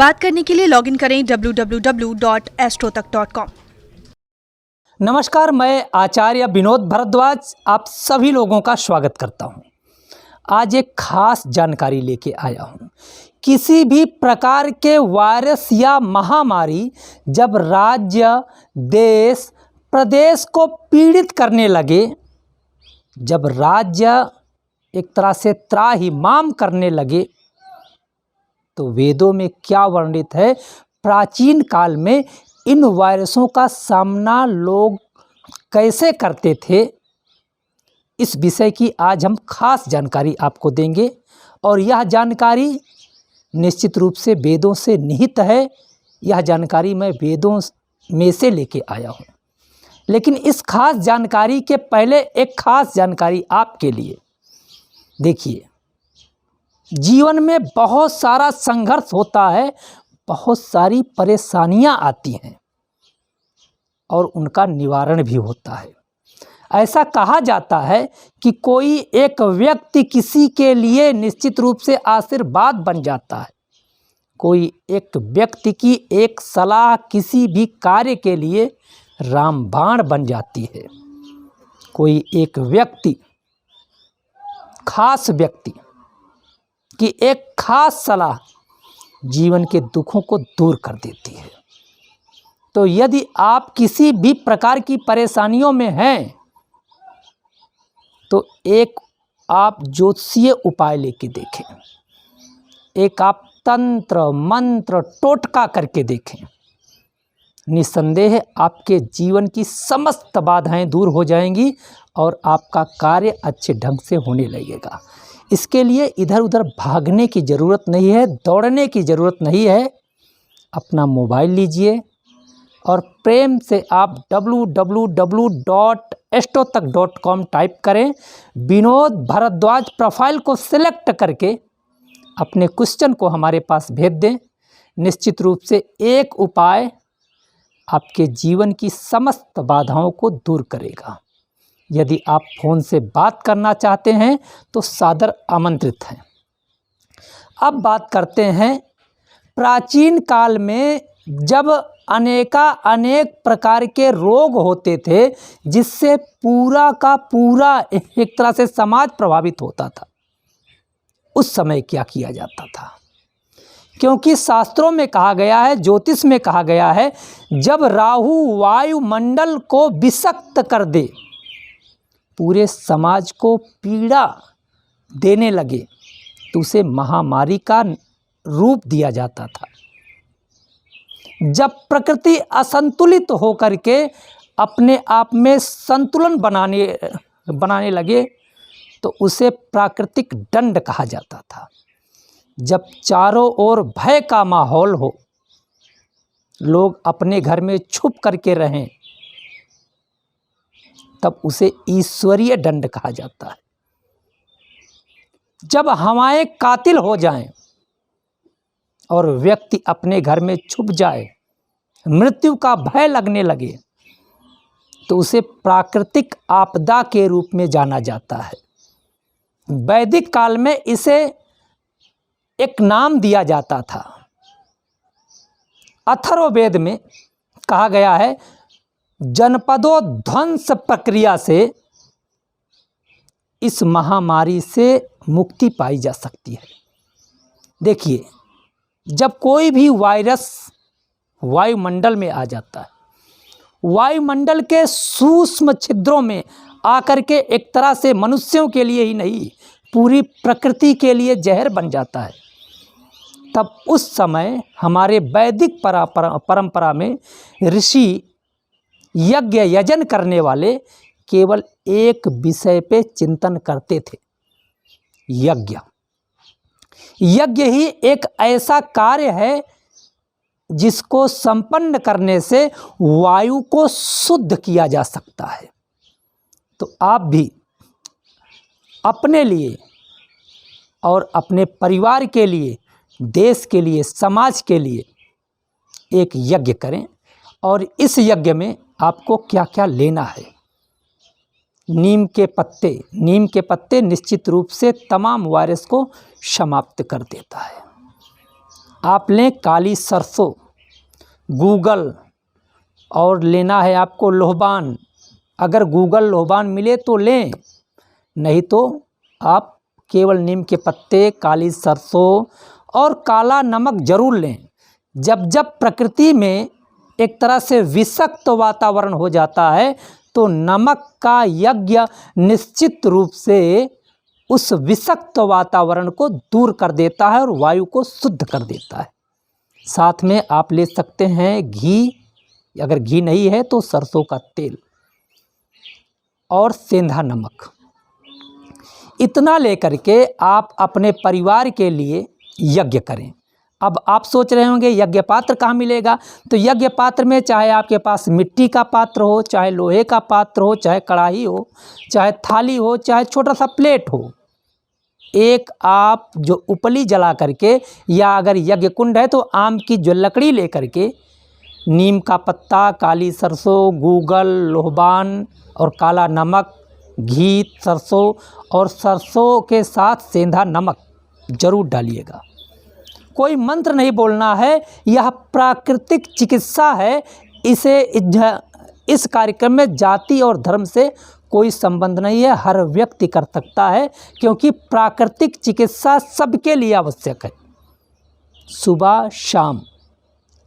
बात करने के लिए लॉगिन करें www.astrotak.com। नमस्कार, मैं आचार्य विनोद भारद्वाज आप सभी लोगों का स्वागत करता हूं। आज एक खास जानकारी लेके आया हूं। किसी भी प्रकार के वायरस या महामारी जब राज्य, देश, प्रदेश को पीड़ित करने लगे, जब राज्य एक तरह से त्राहिमाम करने लगे, तो वेदों में क्या वर्णित है, प्राचीन काल में इन वायरसों का सामना लोग कैसे करते थे, इस विषय की आज हम खास जानकारी आपको देंगे। और यह जानकारी निश्चित रूप से वेदों से निहित है। यह जानकारी मैं वेदों में से लेके आया हूँ। लेकिन इस खास जानकारी के पहले एक खास जानकारी आपके लिए। देखिए, जीवन में बहुत सारा संघर्ष होता है, बहुत सारी परेशानियां आती हैं और उनका निवारण भी होता है। ऐसा कहा जाता है कि कोई एक व्यक्ति किसी के लिए निश्चित रूप से आशीर्वाद बन जाता है। कोई एक व्यक्ति की एक सलाह किसी भी कार्य के लिए रामबाण बन जाती है। कोई एक व्यक्ति, खास व्यक्ति की एक खास सलाह जीवन के दुखों को दूर कर देती है। तो यदि आप किसी भी प्रकार की परेशानियों में हैं, तो एक आप ज्योतिषीय उपाय लेके देखें, एक आप तंत्र मंत्र टोटका करके देखें। निस्संदेह आपके जीवन की समस्त बाधाएं दूर हो जाएंगी और आपका कार्य अच्छे ढंग से होने लगेगा। इसके लिए इधर उधर भागने की ज़रूरत नहीं है, दौड़ने की ज़रूरत नहीं है। अपना मोबाइल लीजिए और प्रेम से आप www.astrotak.com टाइप करें। विनोद भारद्वाज प्रोफाइल को सिलेक्ट करके अपने क्वेश्चन को हमारे पास भेज दें। निश्चित रूप से एक उपाय आपके जीवन की समस्त बाधाओं को दूर करेगा। यदि आप फ़ोन से बात करना चाहते हैं तो सादर आमंत्रित हैं। अब बात करते हैं, प्राचीन काल में जब अनेक प्रकार के रोग होते थे, जिससे पूरा का पूरा एक तरह से समाज प्रभावित होता था, उस समय क्या किया जाता था? क्योंकि शास्त्रों में कहा गया है, ज्योतिष में कहा गया है, जब राहु वायुमंडल को विषक्त कर दे, पूरे समाज को पीड़ा देने लगे, तो उसे महामारी का रूप दिया जाता था। जब प्रकृति असंतुलित होकर के अपने आप में संतुलन बनाने लगे, तो उसे प्राकृतिक दंड कहा जाता था। जब चारों ओर भय का माहौल हो, लोग अपने घर में छुप करके रहें, तब उसे ईश्वरीय दंड कहा जाता है। जब हवाएं कातिल हो जाएं और व्यक्ति अपने घर में छुप जाए, मृत्यु का भय लगने लगे, तो उसे प्राकृतिक आपदा के रूप में जाना जाता है। वैदिक काल में इसे एक नाम दिया जाता था। अथर्ववेद में कहा गया है, जनपदों ध्वंस प्रक्रिया से इस महामारी से मुक्ति पाई जा सकती है। देखिए, जब कोई भी वायरस वायुमंडल में आ जाता है, वायुमंडल के सूक्ष्म छिद्रों में आकर के एक तरह से मनुष्यों के लिए ही नहीं, पूरी प्रकृति के लिए जहर बन जाता है। तब उस समय हमारे वैदिक परंपरा में ऋषि यज्ञ यजन करने वाले केवल एक विषय पे चिंतन करते थे, यज्ञ। यज्ञ ही एक ऐसा कार्य है जिसको संपन्न करने से वायु को शुद्ध किया जा सकता है। तो आप भी अपने लिए और अपने परिवार के लिए, देश के लिए, समाज के लिए एक यज्ञ करें। और इस यज्ञ में आपको क्या क्या लेना है? नीम के पत्ते निश्चित रूप से तमाम वायरस को समाप्त कर देता है। आप लें काली सरसों, गूगल, और लेना है आपको लोहबान। अगर गूगल लोहबान मिले तो लें, नहीं तो आप केवल नीम के पत्ते, काली सरसों और काला नमक जरूर लें। जब जब प्रकृति में एक तरह से विषाक्त वातावरण हो जाता है तो नमक का यज्ञ निश्चित रूप से उस विषाक्त वातावरण को दूर कर देता है और वायु को शुद्ध कर देता है। साथ में आप ले सकते हैं घी, अगर घी नहीं है तो सरसों का तेल और सेंधा नमक। इतना लेकर के आप अपने परिवार के लिए यज्ञ करें। अब आप सोच रहे होंगे यज्ञ पात्र कहाँ मिलेगा? तो यज्ञ पात्र में चाहे आपके पास मिट्टी का पात्र हो, चाहे लोहे का पात्र हो, चाहे कढ़ाई हो, चाहे थाली हो, चाहे छोटा सा प्लेट हो, एक आप जो उपली जला करके, या अगर यज्ञ कुंड है तो आम की जो लकड़ी लेकर के नीम का पत्ता, काली सरसों, गूगल, लोहबान और काला नमक, घी, सरसों और सरसों के साथ सेंधा नमक जरूर डालिएगा। कोई मंत्र नहीं बोलना है, यह प्राकृतिक चिकित्सा है। इस कार्यक्रम में जाति और धर्म से कोई संबंध नहीं है, हर व्यक्ति कर सकता है, क्योंकि प्राकृतिक चिकित्सा सबके लिए आवश्यक है। सुबह शाम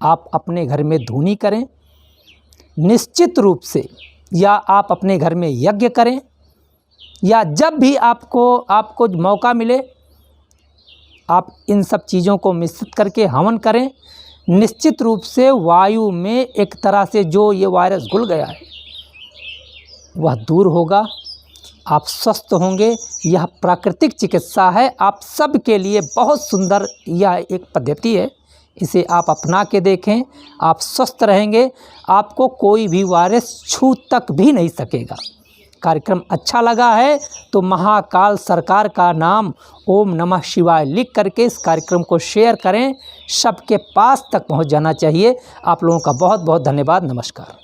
आप अपने घर में धूनी करें निश्चित रूप से, या आप अपने घर में यज्ञ करें, या जब भी आपको मौका मिले आप इन सब चीज़ों को मिश्रित करके हवन करें। निश्चित रूप से वायु में एक तरह से जो ये वायरस घुल गया है वह दूर होगा, आप स्वस्थ होंगे। यह प्राकृतिक चिकित्सा है, आप सब के लिए बहुत सुंदर यह एक पद्धति है। इसे आप अपना के देखें, आप स्वस्थ रहेंगे, आपको कोई भी वायरस छू तक भी नहीं सकेगा। कार्यक्रम अच्छा लगा है तो महाकाल सरकार का नाम ओम नमः शिवाय लिख करके इस कार्यक्रम को शेयर करें, सबके पास तक पहुंच जाना चाहिए। आप लोगों का बहुत बहुत धन्यवाद। नमस्कार।